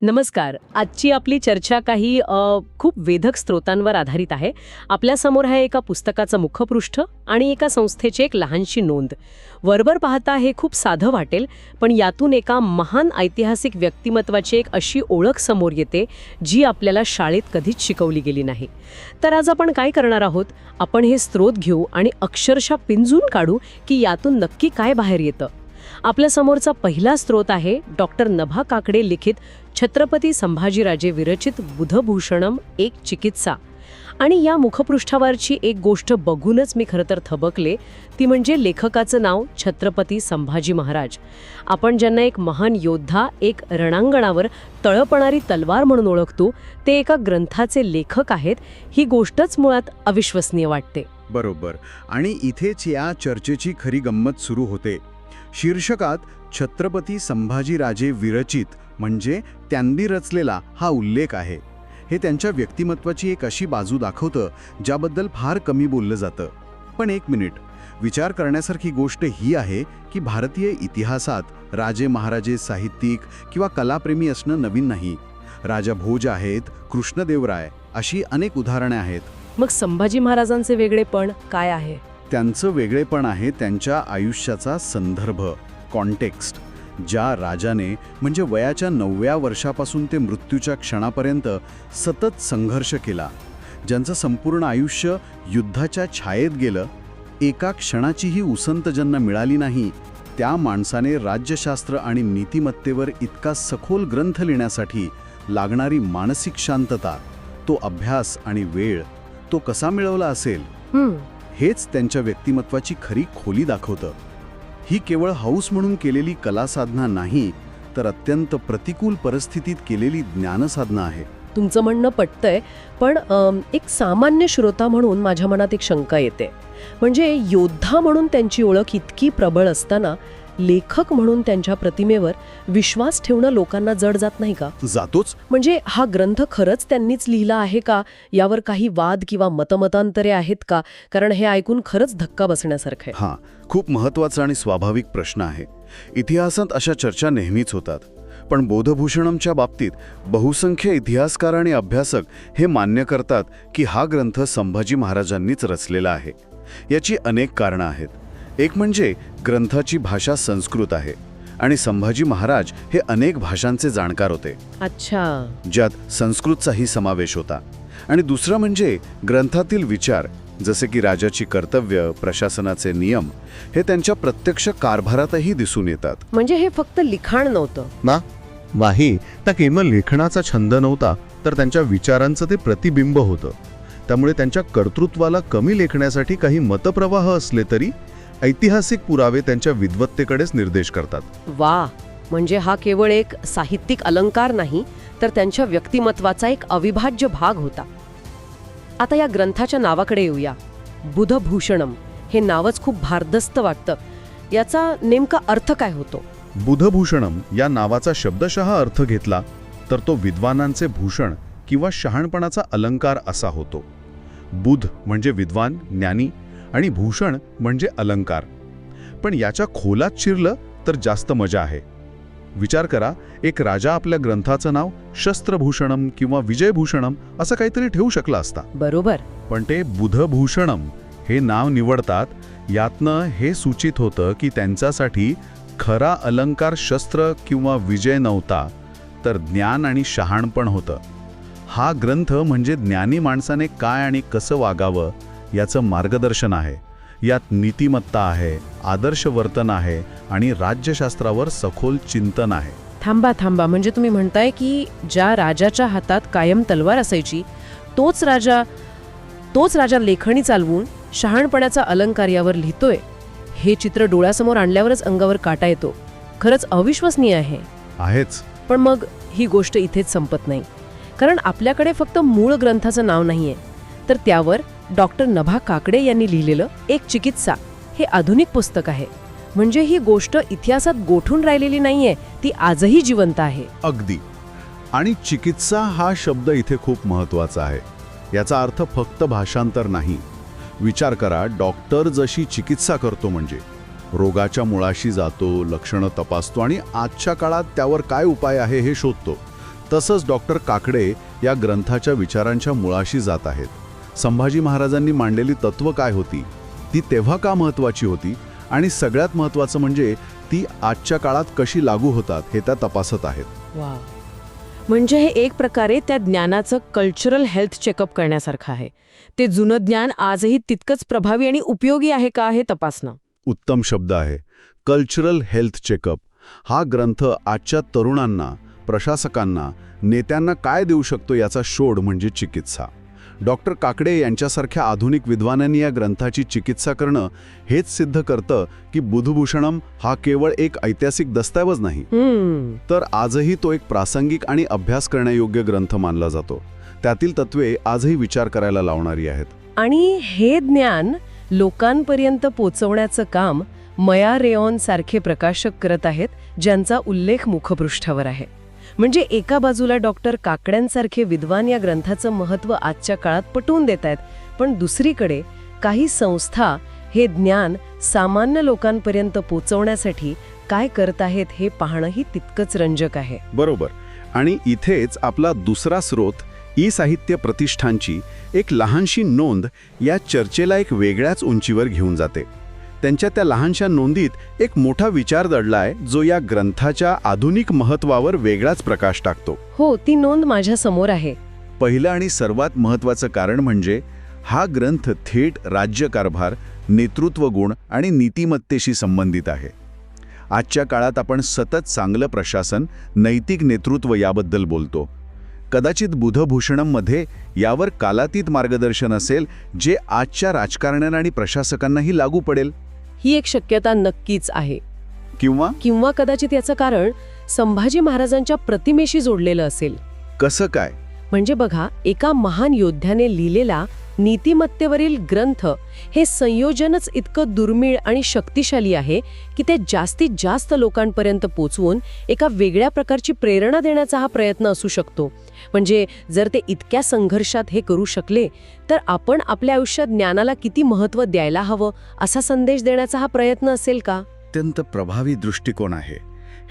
नमस्कार. आजची आपली चर्चा काही खूप वेधक स्रोतांवर आधारित आहे. आपल्यासमोर आहे एका पुस्तकाचं मुखपृष्ठ आणि एका संस्थेची एक लहानशी नोंद. वरवर पाहता हे खूप साधं वाटेल, पण यातून एका महान ऐतिहासिक व्यक्तिमत्वाची एक अशी ओळख समोर येते जी आपल्याला शाळेत कधीच शिकवली गेली नाही. तर आज आपण काय करणार आहोत? आपण हे स्रोत घेऊ आणि अक्षरशः पिंजून काढू की यातून नक्की काय बाहेर येतं. आपल्या समोरचा पहिला स्रोत आहे डॉक्टर नभा काकडे लिखित छत्रपती संभाजीराजे विरचित बुधभूषणम एक चिकित्सा. आणि या मुखपृष्ठावरची एक गोष्ट बघूनच मी खरं तर थबकले, ती म्हणजे लेखकाचं नाव छत्रपती संभाजी महाराज. आपण ज्यांना एक महान योद्धा, एक रणांगणावर तळपणारी तलवार म्हणून ओळखतो, ते एका ग्रंथाचे लेखक आहेत. ही गोष्टच मुळात अविश्वसनीय वाटते. बरोबर. आणि इथेच या चर्चेची खरी गंमत सुरू होते. शीर्षकात छत्रपती संभाजीराजे विरचित म्हणजे त्यांनी रचलेला हा उल्लेख आहे. हे त्यांच्या व्यक्तिमत्वाची एक अशी बाजू दाखवतं ज्याबद्दल फार कमी बोललं जातं. पण एक मिनिट, विचार करण्यासारखी गोष्ट ही आहे की भारतीय इतिहासात राजे महाराजे साहित्यिक किंवा कलाप्रेमी असणं नवीन नाही. राजा भोज आहेत, कृष्णदेवराय अशी अनेक उदाहरणे आहेत. मग संभाजी महाराजांचे वेगळेपण काय आहे? त्यांचं वेगळेपण आहे त्यांच्या आयुष्याचा संदर्भ, कॉन्टेक्स्ट. ज्या राजाने म्हणजे वयाच्या 9व्या वर्षापासून ते मृत्यूच्या क्षणापर्यंत सतत संघर्ष केला, ज्यांचं संपूर्ण आयुष्य युद्धाच्या छायेत गेलं, एका क्षणाचीही उसंत ज्यांना मिळाली नाही, त्या माणसाने राज्यशास्त्र आणि नीतिमत्तेवर इतका सखोल ग्रंथ लिहिण्यासाठी लागणारी मानसिक शांतता, तो अभ्यास आणि वेळ, तो कसा मिळवला असेल? हेच त्यांच्या व्यक्तिमत्वाची खरी खोली दाखवतं. ही केवळ हौस म्हणून केलेली कलासाधना नाही, तर अत्यंत प्रतिकूल परिस्थितीत केलेली ज्ञानसाधना आहे. तुमचं म्हणणं पटतंय, पण एक सामान्य श्रोता म्हणून माझ्या मनात एक शंका येते. म्हणजे योद्धा म्हणून त्यांची ओळख इतकी प्रबळ असताना लेखक म्हणून त्यांच्या प्रतिमेवर विश्वास ठेवणं लोकांना जड जात नाही का? जातोच. म्हणजे हा ग्रंथ खरंच त्यांनीच लिहिला आहे का? यावर काही वाद किंवा मतमतांतरे आहेत का? कारण हे ऐकून खरंच धक्का बसण्यासारखं आहे. हां, खूप महत्त्वाचा आणि स्वाभाविक प्रश्न आहे. इतिहासात अशा चर्चा नेहमीच होतात. पण बोधभूषणमच्या बाबतीत बहुसंख्य इतिहासकार आणि अभ्यासक हे मान्य करतात की हा ग्रंथ संभाजी महाराजांनीच रचलेला आहे. याची अनेक कारणं आहेत. एक म्हणजे ग्रंथाची भाषा संस्कृत आहे आणि संभाजी महाराज हे अनेक भाषांचे जाणकार होते. अच्छा. ज्यात संस्कृतचाही समावेश होता. आणि दुसरं म्हणजे ग्रंथातील विचार, जसे की राजाची कर्तव्य, प्रशासनाचे नियम, हे त्यांच्या प्रत्यक्ष कारभारातही दिसून येतात. म्हणजे हे फक्त लिखाण नव्हतं ना? नाही, त्या केवळ लेखनाचा छंद नव्हता, तर त्यांच्या विचारांचं ते प्रतिबिंब होतं. त्यामुळे त्यांच्या कर्तृत्वाला कमी लेखण्यासाठी काही मतप्रवाह असले तरी ऐतिहासिक पुरावे त्यांच्या विद्वत्तेकडेच निर्देश करतात. वा, म्हणजे हा केवळ एक साहित्यिक अलंकार नाही, तर त्यांच्या व्यक्तिमत्वाचा एक अविभाज्य भाग होता. आता या ग्रंथाच्या नावाकडे येऊया. बुधभूषणम हे नावच खूप भारदस्त वाटतं. याचा नेमका अर्थ काय होतो? बुधभूषणम या नावाचा शब्दशः अर्थ घेतला तर तो विद्वानांचे भूषण किंवा शहाणपणाचा अलंकार असा होतो. बुध म्हणजे विद्वान, ज्ञानी, आणि भूषण म्हणजे अलंकार. पण याच्या खोलात शिरलं तर जास्त मजा आहे. विचार करा, एक राजा आपल्या ग्रंथाचं नाव शस्त्रभूषणम किंवा विजयभूषणम असं काहीतरी ठेवू शकला असता. बरोबर. पण ते बुधभूषणम हे नाव निवडतात, यातनं हे सूचित होतं की त्यांच्यासाठी खरा अलंकार शस्त्र किंवा विजय नव्हता, तर ज्ञान आणि शहाणपण होतं. हा ग्रंथ म्हणजे ज्ञानी माणसाने काय आणि कसं वागावं याचं मार्गदर्शन आहे. यात नीतिमत्ता आहे, आदर्श वर्तन आहे आणि राज्यशास्त्रावर सखोल चिंतन आहे. थांबा, म्हणजे तुम्ही म्हणताय की ज्या राजाच्या हातात कायम तलवार असायची, तोच राजा लेखणी चालवून शहाणपणाचा अलंकार यावर लिहितोय. हे चित्र डोळ्यासमोर आणल्यावरच अंगावर काटा येतो. खरंच अविश्वसनीय आहे. आहेच. पण मग ही गोष्ट इथेच संपत नाही, कारण आपल्याकडे फक्त मूळ ग्रंथाचं नाव नाहीये, तर त्यावर डॉक्टर नभा काकडे यांनी लिहिलेलं एक चिकित्सा हे आधुनिक पुस्तक आहे. म्हणजे ही गोष्ट इतिहासात गोठून राहिलेली नाहीये, ती आजही जिवंत आहे. अगदी. आणि चिकित्सा हा शब्द इथे खूप महत्त्वाचा आहे. याचा अर्थ फक्त भाषांतर नाही. विचार करा, डॉक्टर जशी चिकित्सा करतो म्हणजे रोगाच्या मुळाशी जातो, लक्षणं तपासतो आणि आजच्या काळात त्यावर काय उपाय आहे हे शोधतो, तसंच डॉक्टर काकडे या ग्रंथाच्या विचारांच्या मुळाशी जात आहेत. संभाजी महाराजांनी मांडलेली तत्त्व काय होती, ती तेव्हा का महत्त्वाची होती, आणि सगळ्यात महत्त्वाचं म्हणजे ती आजच्या काळात कशी लागू होतात हे त्या तपासत आहेत. वा, म्हणजे हे एक प्रकारे त्या ज्ञानाचं कल्चरल हेल्थ चेकअप करण्यासारखं आहे. ते जुनं ज्ञान आजही तितकंच प्रभावी आणि उपयोगी आहे का हे तपासणं. उत्तम शब्द आहे, कल्चरल हेल्थ चेकअप. हा ग्रंथ आजच्या तरुणांना, प्रशासकांना, नेत्यांना काय देऊ शकतो याचा शोध म्हणजे चिकित्सा. डॉक्टर काकडे यांच्यासारख्या आधुनिक विद्वानांनी या ग्रंथाची चिकित्सा करणं हेच सिद्ध करतं की बुधभूषणम हा केवळ एक ऐतिहासिक दस्तऐवज नाही, तर आजही तो एक प्रासंगिक आणि अभ्यास करण्यायोग्य ग्रंथ मानला जातो. त्यातील तत्वे आजही विचार करायला लावणारी आहेत. आणि हे ज्ञान लोकांपर्यंत पोचवण्याचं काम मया रेऑन सारखे प्रकाशक करत आहेत, ज्यांचा उल्लेख मुखपृष्ठावर आहे. म्हणजे एका बाजूला डॉक्टर काकड्यांसारखे विद्वान या ग्रंथाचं महत्त्व आजच्या काळात पटवून देत आहेत, पण दुसरीकडे काही संस्था हे ज्ञान सामान्य लोकांपर्यंत पोचवण्यासाठी काय करत आहेत हे पाहणंही तितकंच रंजक आहे. बरोबर. आणि इथेच आपला दुसरा स्रोत ई साहित्य प्रतिष्ठानची एक लहानशी नोंद या चर्चेला एक वेगळ्याच उंचीवर घेऊन जाते. त्यांच्या त्या लहानशा नोंदीत एक मोठा विचार दडलाय, जो या ग्रंथाच्या आधुनिक महत्त्वावर वेगळाच प्रकाश टाकतो. हो, ती नोंद माझ्या समोर आहे. पहिलं आणि सर्वात महत्त्वाचं कारण म्हणजे हा ग्रंथ थेट राज्यकारभार, नेतृत्व गुण आणि नीतिमत्तेशी संबंधित आहे. आजच्या काळात आपण सतत चांगलं प्रशासन, नैतिक नेतृत्व याबद्दल बोलतो. कदाचित बुधभूषणममध्ये यावर कालातीत मार्गदर्शन असेल, जे आजच्या राजकारण्यांना आणि प्रशासकांनाही लागू पडेल. ही एक शक्यता नक्कीच आहे. किंवा कदाचित याचं कारण संभाजी महाराजांच्या प्रतिमेशी जोडलेलं असेल. कसं काय? म्हणजे बघा, एका महान योद्ध्याने लिहिलेला नीतिमत्तेवरील ग्रंथ हे संयोजनच इतकं दुर्मिळ आणि शक्तिशाली आहे की ते जास्तीत जास्त लोकांपर्यंत पोचवून एका वेगळ्या प्रकारची प्रेरणा देण्याचा हा प्रयत्न असू शकतो. म्हणजे जर ते इतक्या संघर्षात हे करू शकले, तर आपण आपल्या आयुष्यात ज्ञानाला किती महत्त्व द्यायला हवं असा संदेश देण्याचा हा प्रयत्न असेल का? अत्यंत प्रभावी दृष्टिकोन आहे.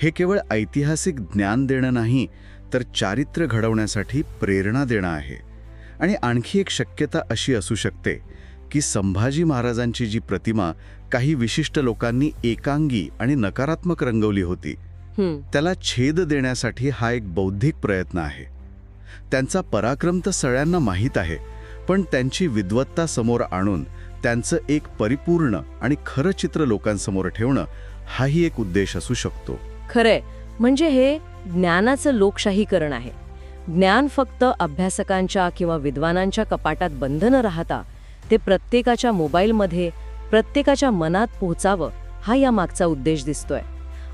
हे केवळ ऐतिहासिक ज्ञान देणं नाही, तर चारित्र्य घडवण्यासाठी प्रेरणा देणं आहे. आणि आणखी एक शक्यता अशी असू शकते की संभाजी महाराजांची जी प्रतिमा काही विशिष्ट लोकांनी एकांगी आणि नकारात्मक रंगवली होती, त्याला छेद देण्यासाठी हा एक बौद्धिक प्रयत्न आहे. त्यांचा पराक्रम तर सगळ्यांना माहीत आहे, पण त्यांची विद्वत्ता समोर आणून त्यांचं एक परिपूर्ण आणि खरं चित्र लोकांसमोर ठेवणं हाही एक उद्देश असू शकतो. खरंय, म्हणजे हे ज्ञानाचं लोकशाहीकरण आहे. ज्ञान फक्त अभ्यासकांच्या किंवा विद्वानांच्या कपाटात बंद न राहता ते प्रत्येकाच्या मोबाईलमध्ये, प्रत्येकाच्या मनात पोहोचावं, हा या मागचा उद्देश दिसतोय.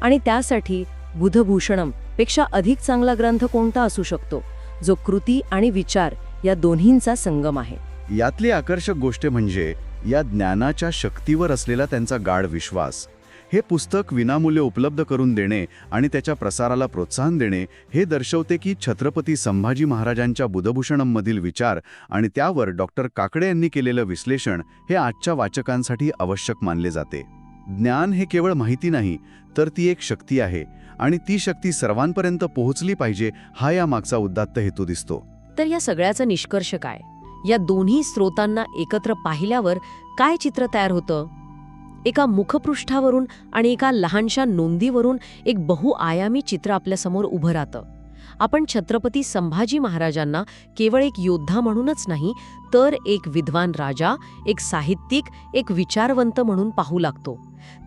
आणि त्यासाठी बुधभूषणम पेक्षा अधिक चांगला ग्रंथ कोणता असू शकतो, जो कृती आणि विचार या दोन्हींचा संगम आहे. यातली आकर्षक गोष्ट म्हणजे या ज्ञानाच्या शक्तीवर असलेला त्यांचा गाढ विश्वास. हे पुस्तक विनामूल्य उपलब्ध करून देणे आणि त्याच्या प्रसाराला प्रोत्साहन देणे हे दर्शवते की छत्रपती संभाजी महाराजांच्या बुधभूषणममधील विचार आणि त्यावर डॉक्टर काकडे यांनी केलेलं विश्लेषण हे आजच्या वाचकांसाठी आवश्यक मानले जाते. ज्ञान हे केवळ माहिती नाही, तर ती एक शक्ती आहे आणि ती शक्ती सर्वांपर्यंत पोहोचली पाहिजे, हा या मागचा उदात्त हेतू दिसतो. तर या सगळ्याचा निष्कर्ष काय? या दोन्ही स्रोतांना एकत्र पाहिल्यावर काय चित्र तयार होतं? एका मुखपृष्ठावरून आणि एका लहानशा नोंदीवरून एक बहुआयामी चित्र आपल्यासमोर उभं राहतं. आपण छत्रपती संभाजी महाराजांना केवळ एक योद्धा म्हणूनच नाही, तर एक विद्वान राजा, एक साहित्यिक, एक विचारवंत म्हणून पाहू लागतो.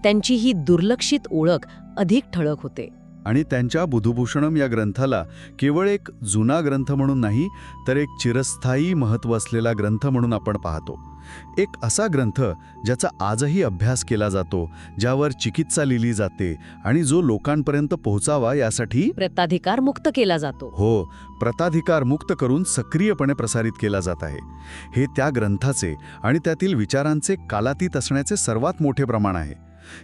त्यांची ही दुर्लक्षित ओळख अधिक ठळक होते. आणि त्यांच्या बुधभूषणम या ग्रंथाला केवळ एक जुना ग्रंथ म्हणून नाही, तर एक चिरस्थायी महत्त्व असलेला ग्रंथ म्हणून आपण पाहतो. एक असा ग्रंथ ज्याचा आजही अभ्यास केला जातो, ज्यावर चिकित्सा लिहिली जाते आणि जो लोकांपर्यंत पोहोचावा यासाठी प्रताधिकार मुक्त केला जातो. हो, प्रताधिकार मुक्त करून सक्रियपणे प्रसारित केला जात आहे. हे त्या ग्रंथाचे आणि त्यातील विचारांचे कालातीत असण्याचे सर्वात मोठे प्रमाण आहे.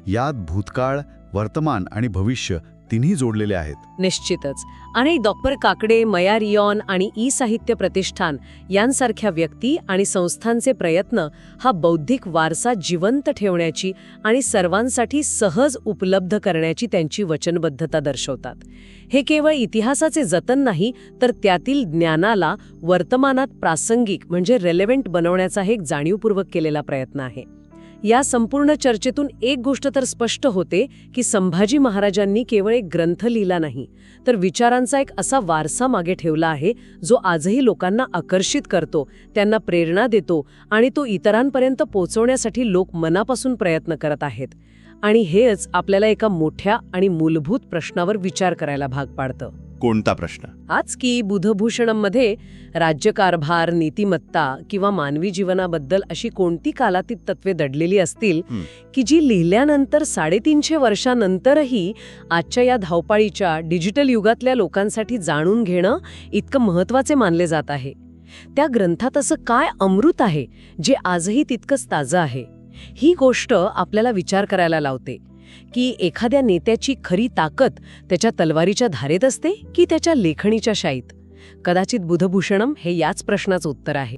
यात भूतकाळ, वर्तमान आणि भविष्य तिन्ही जोडलेले आहेत. निश्चितच. आणि डॉक्टर काकडे, मया रियॉन आणि ई साहित्य प्रतिष्ठान यांसारख्या व्यक्ती आणि संस्थांचे प्रयत्न हा बौद्धिक वारसा जिवंत ठेवण्याची आणि सर्वांसाठी सहज उपलब्ध करण्याची त्यांची वचनबद्धता दर्शवतात. हे केवळ इतिहासाचे जतन नाही, तर त्यातील ज्ञानाला वर्तमानात प्रासंगिक म्हणजे रेलेव्हंट बनवण्याचा एक जाणीवपूर्वक केलेला प्रयत्न आहे. या संपूर्ण चर्चेतून एक गोष्ट तर स्पष्ट होते की संभाजी महाराजांनी केवळ एक ग्रंथ लिहिला नाही, तर विचारांचा एक असा वारसा मागे ठेवला आहे जो आजही लोकांना आकर्षित करतो, त्यांना प्रेरणा देतो आणि तो इतरांपर्यंत पोहोचवण्यासाठी लोक मनापासून प्रयत्न करत आहेत. आणि हेच आपल्याला एका मोठ्या आणि मूलभूत प्रश्नावर विचार करायला भाग पाडतं. कोणता प्रश्न? हाच की बुधभूषणममध्ये राज्यकारभार, नीतिमत्ता किंवा मानवी जीवनाबद्दल अशी कोणती कालातीत तत्वे दडलेली असतील की जी लिहिल्यानंतर 350 वर्षांनंतरही आजच्या या धावपाळीच्या डिजिटल युगातल्या लोकांसाठी जाणून घेणं इतकं महत्त्वाचे मानले जात आहे. त्या ग्रंथात असं काय अमृत आहे जे आजही तितकंच ताजं आहे? ही गोष्ट आपल्याला विचार करायला लावते की एखाद्या नेत्याची खरी ताकद त्याच्या तलवारीच्या धारेत असते की त्याच्या लेखणीच्या शाईत. कदाचित बुधभूषणम हे याच प्रश्नाचं उत्तर आहे.